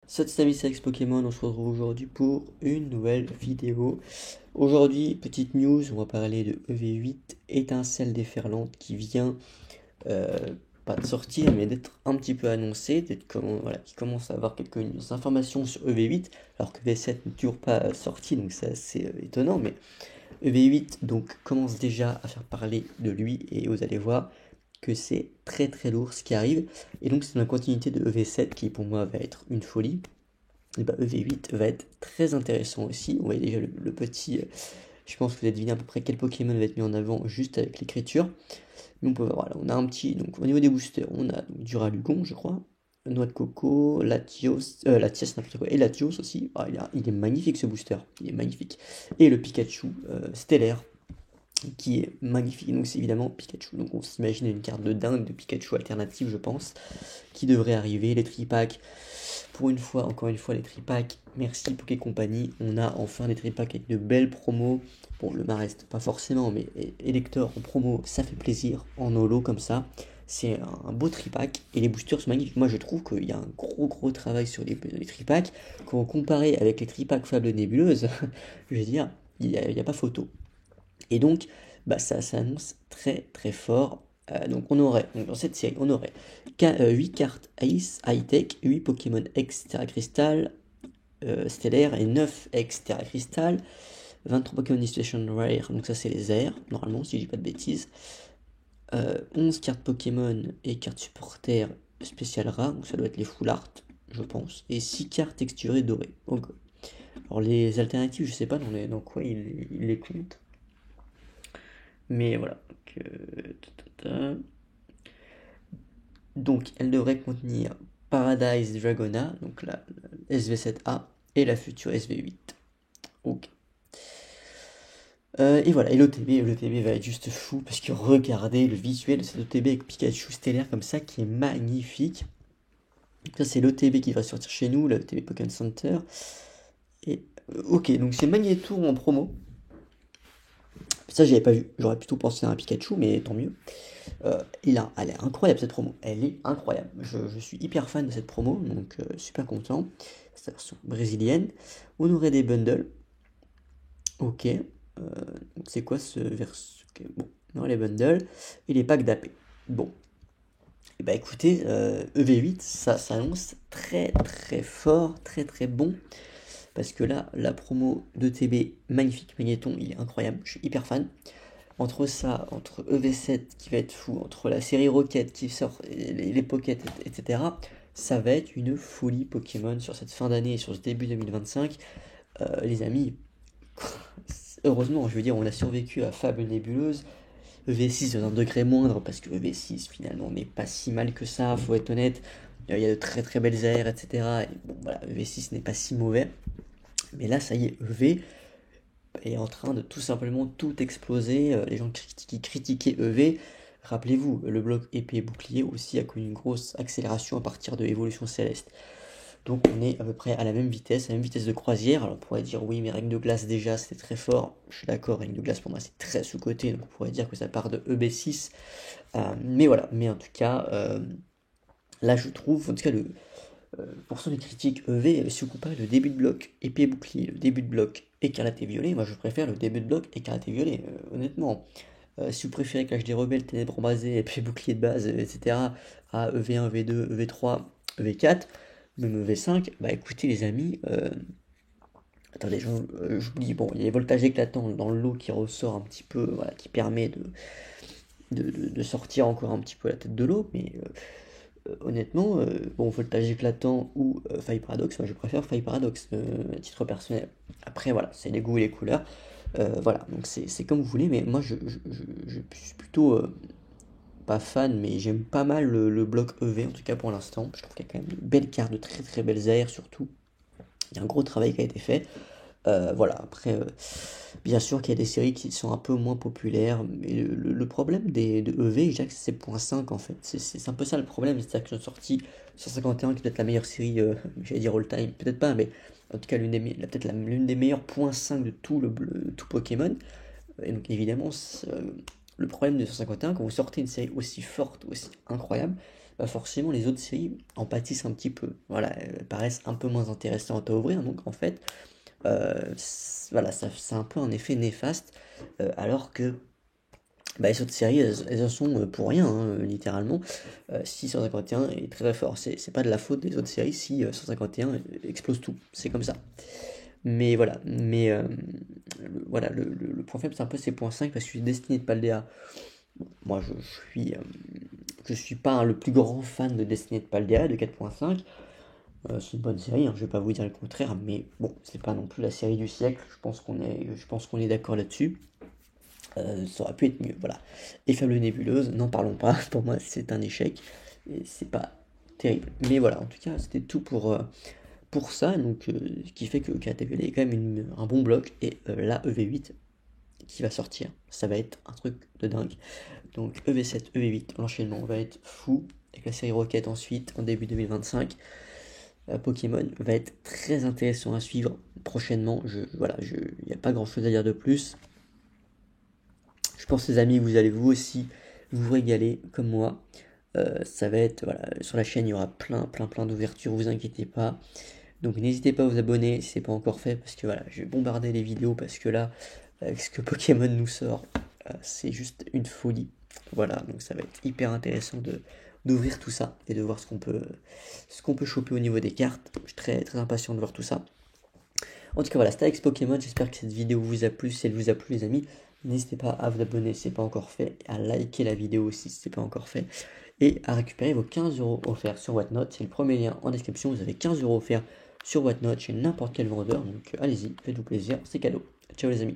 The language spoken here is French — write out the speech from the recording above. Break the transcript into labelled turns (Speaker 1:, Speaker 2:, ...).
Speaker 1: Salut amis, c'est Alex Pokémon, on se retrouve aujourd'hui pour une nouvelle vidéo. Aujourd'hui, petite news, on va parler de EV8, étincelle déferlante qui vient, euh, pas de sortir, mais d'être un petit peu annoncée, voilà, qui commence à avoir quelques informations sur EV8, alors que V7 n'est toujours pas sorti, donc c'est assez étonnant, mais EV8 donc commence déjà à faire parler de lui, et vous allez voir que c'est très très lourd ce qui arrive, et donc c'est une continuité de EV7 qui pour moi va être une folie. Et bah, EV8 va être très intéressant aussi. On voit déjà le petit. Je pense que vous avez deviné à peu près quel Pokémon va être mis en avant juste avec l'écriture. Mais on peut voir, voilà, on a un petit. Donc au niveau des boosters, on a donc, Duralugon, je crois. Noix de coco, Latias, n'importe quoi. Et Latios aussi. Ah, il est magnifique ce booster. Il est magnifique. Et le Pikachu stellaire qui est magnifique. Donc c'est évidemment Pikachu. Donc on s'imagine une carte de dingue de Pikachu alternative, je pense, qui devrait arriver. Les tripacks, pour une fois, encore une fois, les tripacks. Merci Poké Company. On a enfin des tripacks avec de belles promos. Bon, le reste, pas forcément, mais Elector en promo, ça fait plaisir. En holo comme ça. C'est un beau tripack et les boosters sont magnifiques. Moi je trouve qu'il y a un gros travail sur les tripacks. Quand on compare avec les tripacks Fable Nébuleuse, je veux dire, il y a pas photo. Et donc, bah, ça s'annonce très fort. Donc on aurait, donc dans cette série, on aurait 8 cartes Ice, High-Tech, 8 Pokémon X Terra Crystal, Stellaire et 9 X Terra Crystal, 23 Pokémon Situation Rare, donc ça c'est les airs, normalement si je dis pas de bêtises, 11 cartes Pokémon et cartes supporters spéciales rares, donc ça doit être les full art, je pense, et 6 cartes texturées dorées. Donc, alors les alternatives, je sais pas dans quoi il les compte. Mais voilà. Donc, elle devrait contenir Paradise Dragona, donc la SV7A, et la future SV8. Ok. Et voilà, et l'OTB va être juste fou, parce que regardez le visuel de cet OTB avec Pikachu stellaire comme ça, qui est magnifique. Ça, c'est l'OTB qui va sortir chez nous, l'OTB Pokémon Center. Et ok, donc c'est Magneto en promo. Ça, j'avais pas vu. J'aurais plutôt pensé à un Pikachu, mais tant mieux. Elle est incroyable cette promo, elle est incroyable. Je suis hyper fan de cette promo, donc super content. C'est la version brésilienne. On aurait des bundles. Ok. C'est quoi ce version? Ok, bon, on aurait les bundles et les packs d'AP. Bon. Et bah écoutez, EV8, ça s'annonce très fort, très bon. Parce que là, la promo de TB, magnifique, Magnéton, il est incroyable, je suis hyper fan. Entre ça, entre EV7 qui va être fou, entre la série Rocket qui sort, les Pocket, etc., ça va être une folie Pokémon sur cette fin d'année et sur ce début 2025. Les amis, heureusement, je veux dire, on a survécu à Fable Nébuleuse. EV6 dans un degré moindre parce que EV6 finalement n'est pas si mal que ça, faut être honnête. Il y a de très belles airs, etc. Et bon, voilà, EV6 n'est pas si mauvais. Mais là, ça y est, EV est en train de tout simplement tout exploser. Les gens qui critiquaient EV, rappelez-vous, le bloc épée et bouclier aussi a connu une grosse accélération à partir de Évolution Céleste. Donc on est à peu près à la même vitesse de croisière. Alors on pourrait dire oui, mais règne de glace déjà c'était très fort. Je suis d'accord, règne de glace pour moi c'est très sous-côté, donc on pourrait dire que ça part de EB6. Mais voilà, mais en tout cas, là je trouve, en tout cas pour ceux qui critiquent EV, si vous comparez le début de bloc épée bouclier, le début de bloc écarlate et violet, moi je préfère le début de bloc écarlate et violet, honnêtement. Si vous préférez Clash des Rebelles, Ténèbres embrasées, épée bouclier de base, etc., à EV1, EV2, EV3, EV4, même EV5, bah écoutez les amis, attendez, j'oublie, bon, il y a les voltages éclatants dans le lot qui ressort un petit peu, voilà, qui permet de sortir encore un petit peu la tête de l'eau, mais honnêtement, bon, voltage éclatant ou faille paradoxe, moi je préfère faille paradoxe à titre personnel. Après, voilà, c'est les goûts et les couleurs. Voilà, donc c'est comme vous voulez, mais moi je suis plutôt pas fan, mais j'aime pas mal le bloc EV en tout cas pour l'instant. Je trouve qu'il y a quand même une belle carte, de très belles aires surtout. Il y a un gros travail qui a été fait. Voilà, après, bien sûr qu'il y a des séries qui sont un peu moins populaires, mais le problème de EV, je dirais que c'est 7.5 en fait. C'est un peu ça le problème, c'est-à-dire qu'ils ont sorti 151 qui est peut-être la meilleure série, j'allais dire all time, peut-être pas, mais en tout cas peut-être l'une des meilleures point 5 de tout Pokémon. Et donc évidemment, le problème de 151, quand vous sortez une série aussi forte, aussi incroyable, bah forcément les autres séries en pâtissent un petit peu. Voilà, elles paraissent un peu moins intéressantes à ouvrir, donc en fait, voilà, ça c'est un peu un effet néfaste, alors que bah, les autres séries, elles en sont pour rien, hein, littéralement. Si 151 est très très fort, c'est pas de la faute des autres séries si 151 explose tout, c'est comme ça. Mais voilà, voilà, le point faible c'est un peu ces points 5 parce que Destiny de Paldea, moi je suis pas le plus grand fan de Destiny de Paldea de 4.5. C'est une bonne série, hein, je vais pas vous dire le contraire, mais bon, c'est pas non plus la série du siècle, je pense qu'on est d'accord là-dessus. Ça aurait pu être mieux, voilà. Et Fable Nébuleuse, n'en parlons pas, pour moi c'est un échec, et c'est pas terrible. Mais voilà, en tout cas, c'était tout pour ça, donc ce qui fait que KTVL est quand même un bon bloc, et la EV8 qui va sortir, ça va être un truc de dingue. Donc EV7, EV8, l'enchaînement va être fou, avec la série Rocket ensuite, en début 2025. Pokémon va être très intéressant à suivre prochainement, voilà, il n'y a pas grand chose à dire de plus. Je pense les amis, vous allez vous aussi vous régaler comme moi. Ça va être, voilà, sur la chaîne il y aura plein d'ouvertures, vous inquiétez pas. Donc n'hésitez pas à vous abonner si c'est pas encore fait, parce que voilà, je vais bombarder les vidéos, parce que là, avec ce que Pokémon nous sort, c'est juste une folie. Voilà, donc ça va être hyper intéressant d'ouvrir tout ça et de voir ce qu'on peut choper au niveau des cartes. Je suis très impatient de voir tout ça. En tout cas, voilà, c'était avec Pokémon. J'espère que cette vidéo vous a plu. Si elle vous a plu, les amis, n'hésitez pas à vous abonner si ce n'est pas encore fait, à liker la vidéo aussi si ce n'est pas encore fait, et à récupérer vos 15€ offerts sur Whatnot. C'est le premier lien en description. Vous avez 15€ offerts sur Whatnot chez n'importe quel vendeur. Donc allez-y, faites-vous plaisir, c'est cadeau. Ciao les amis.